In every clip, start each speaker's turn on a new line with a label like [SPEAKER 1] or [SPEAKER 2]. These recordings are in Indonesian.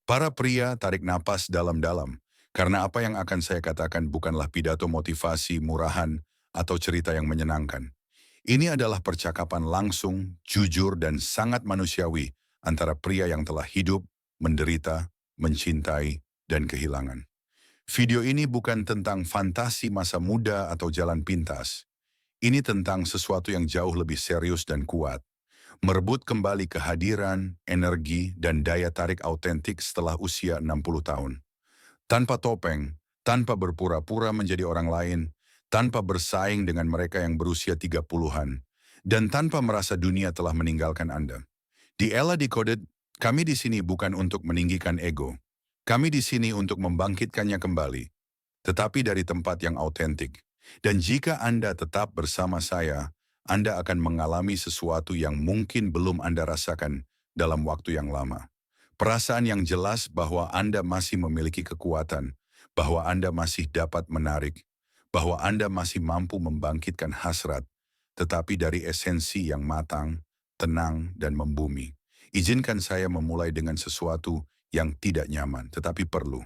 [SPEAKER 1] Para pria tarik napas dalam-dalam, karena apa yang akan saya katakan bukanlah pidato motivasi murahan atau cerita yang menyenangkan. Ini adalah percakapan langsung, jujur, dan sangat manusiawi antara pria yang telah hidup, menderita, mencintai, dan kehilangan. Video ini bukan tentang fantasi masa muda atau jalan pintas. Ini tentang sesuatu yang jauh lebih serius dan kuat. Merebut kembali kehadiran, energi, dan daya tarik autentik setelah usia 60 tahun. Tanpa topeng, tanpa berpura-pura menjadi orang lain, tanpa bersaing dengan mereka yang berusia 30-an, dan tanpa merasa dunia telah meninggalkan Anda. Di Ella Decoded, kami di sini bukan untuk meninggikan ego. Kami di sini untuk membangkitkannya kembali, tetapi dari tempat yang autentik. Dan jika Anda tetap bersama saya, Anda akan mengalami sesuatu yang mungkin belum Anda rasakan dalam waktu yang lama. Perasaan yang jelas bahwa Anda masih memiliki kekuatan, bahwa Anda masih dapat menarik, bahwa Anda masih mampu membangkitkan hasrat, tetapi dari esensi yang matang, tenang, dan membumi. Izinkan saya memulai dengan sesuatu yang tidak nyaman, tetapi perlu.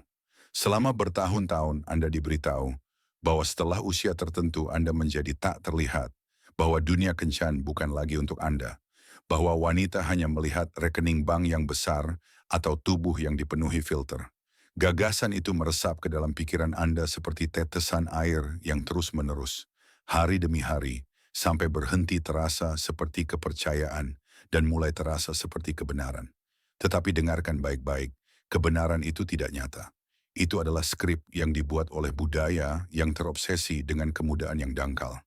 [SPEAKER 1] Selama bertahun-tahun Anda diberitahu bahwa setelah usia tertentu Anda menjadi tak terlihat, bahwa dunia kencan bukan lagi untuk Anda, bahwa wanita hanya melihat rekening bank yang besar atau tubuh yang dipenuhi filter. Gagasan itu meresap ke dalam pikiran Anda seperti tetesan air yang terus-menerus, hari demi hari, sampai berhenti terasa seperti kepercayaan dan mulai terasa seperti kebenaran. Tetapi dengarkan baik-baik, kebenaran itu tidak nyata. Itu adalah skrip yang dibuat oleh budaya yang terobsesi dengan kemudahan yang dangkal.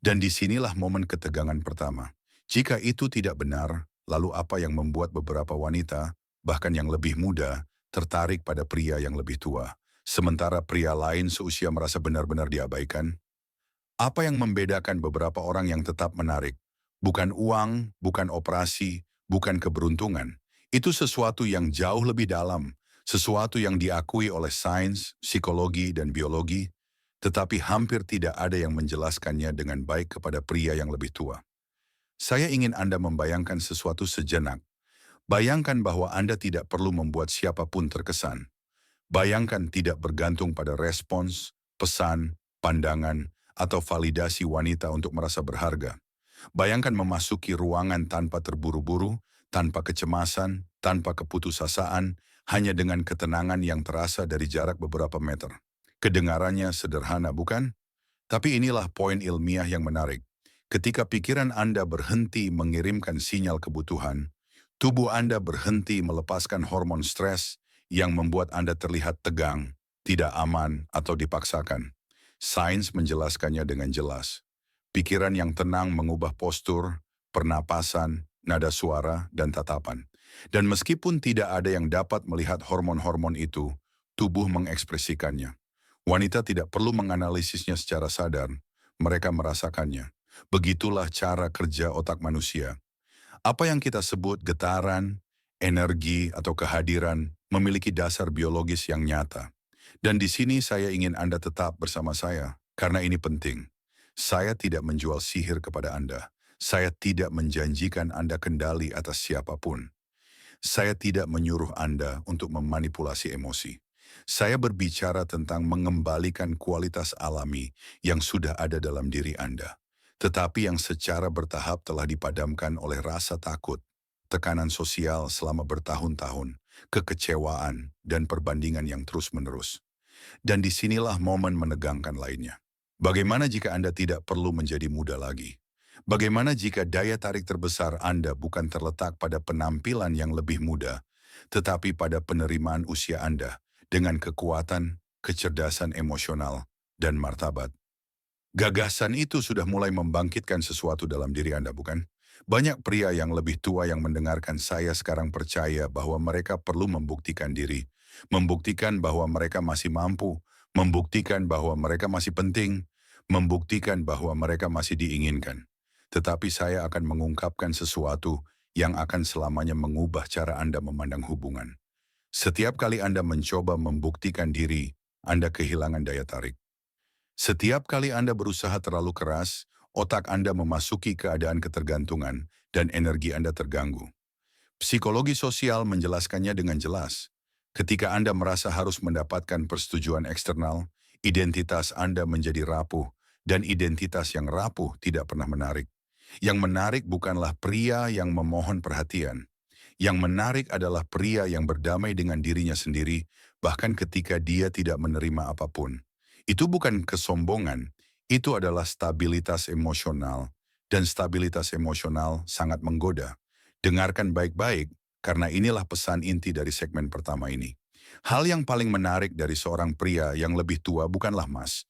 [SPEAKER 1] Dan disinilah momen ketegangan pertama. Jika itu tidak benar, lalu apa yang membuat beberapa wanita, bahkan yang lebih muda, tertarik pada pria yang lebih tua, sementara pria lain seusia merasa benar-benar diabaikan? Apa yang membedakan beberapa orang yang tetap menarik? Bukan uang, bukan operasi, bukan keberuntungan. Itu sesuatu yang jauh lebih dalam, sesuatu yang diakui oleh sains, psikologi, dan biologi, tetapi hampir tidak ada yang menjelaskannya dengan baik kepada pria yang lebih tua. Saya ingin Anda membayangkan sesuatu sejenak. Bayangkan bahwa Anda tidak perlu membuat siapapun terkesan. Bayangkan tidak bergantung pada respons, pesan, pandangan, atau validasi wanita untuk merasa berharga. Bayangkan memasuki ruangan tanpa terburu-buru, tanpa kecemasan, tanpa keputusasaan, hanya dengan ketenangan yang terasa dari jarak beberapa meter. Kedengarannya sederhana, bukan? Tapi inilah poin ilmiah yang menarik. Ketika pikiran Anda berhenti mengirimkan sinyal kebutuhan, tubuh Anda berhenti melepaskan hormon stres yang membuat Anda terlihat tegang, tidak aman, atau dipaksakan. Sains menjelaskannya dengan jelas. Pikiran yang tenang mengubah postur, pernapasan, nada suara, dan tatapan. Dan meskipun tidak ada yang dapat melihat hormon-hormon itu, tubuh mengekspresikannya. Wanita tidak perlu menganalisisnya secara sadar, mereka merasakannya. Begitulah cara kerja otak manusia. Apa yang kita sebut getaran, energi, atau kehadiran memiliki dasar biologis yang nyata. Dan di sini saya ingin Anda tetap bersama saya, karena ini penting. Saya tidak menjual sihir kepada Anda. Saya tidak menjanjikan Anda kendali atas siapapun. Saya tidak menyuruh Anda untuk memanipulasi emosi. Saya berbicara tentang mengembalikan kualitas alami yang sudah ada dalam diri Anda, tetapi yang secara bertahap telah dipadamkan oleh rasa takut, tekanan sosial selama bertahun-tahun, kekecewaan, dan perbandingan yang terus-menerus. Dan disinilah momen menegangkan lainnya. Bagaimana jika Anda tidak perlu menjadi muda lagi? Bagaimana jika daya tarik terbesar Anda bukan terletak pada penampilan yang lebih muda, tetapi pada penerimaan usia Anda dengan kekuatan, kecerdasan emosional, dan martabat? Gagasan itu sudah mulai membangkitkan sesuatu dalam diri Anda, bukan? Banyak pria yang lebih tua yang mendengarkan saya sekarang percaya bahwa mereka perlu membuktikan diri, membuktikan bahwa mereka masih mampu, membuktikan bahwa mereka masih penting, membuktikan bahwa mereka masih diinginkan. Tetapi saya akan mengungkapkan sesuatu yang akan selamanya mengubah cara Anda memandang hubungan. Setiap kali Anda mencoba membuktikan diri, Anda kehilangan daya tarik. Setiap kali Anda berusaha terlalu keras, otak Anda memasuki keadaan ketergantungan dan energi Anda terganggu. Psikologi sosial menjelaskannya dengan jelas. Ketika Anda merasa harus mendapatkan persetujuan eksternal, identitas Anda menjadi rapuh, dan identitas yang rapuh tidak pernah menarik. Yang menarik bukanlah pria yang memohon perhatian. Yang menarik adalah pria yang berdamai dengan dirinya sendiri, bahkan ketika dia tidak menerima apapun. Itu bukan kesombongan, itu adalah stabilitas emosional, dan stabilitas emosional sangat menggoda. Dengarkan baik-baik, karena inilah pesan inti dari segmen pertama ini. Hal yang paling menarik dari seorang pria yang lebih tua bukanlah emas,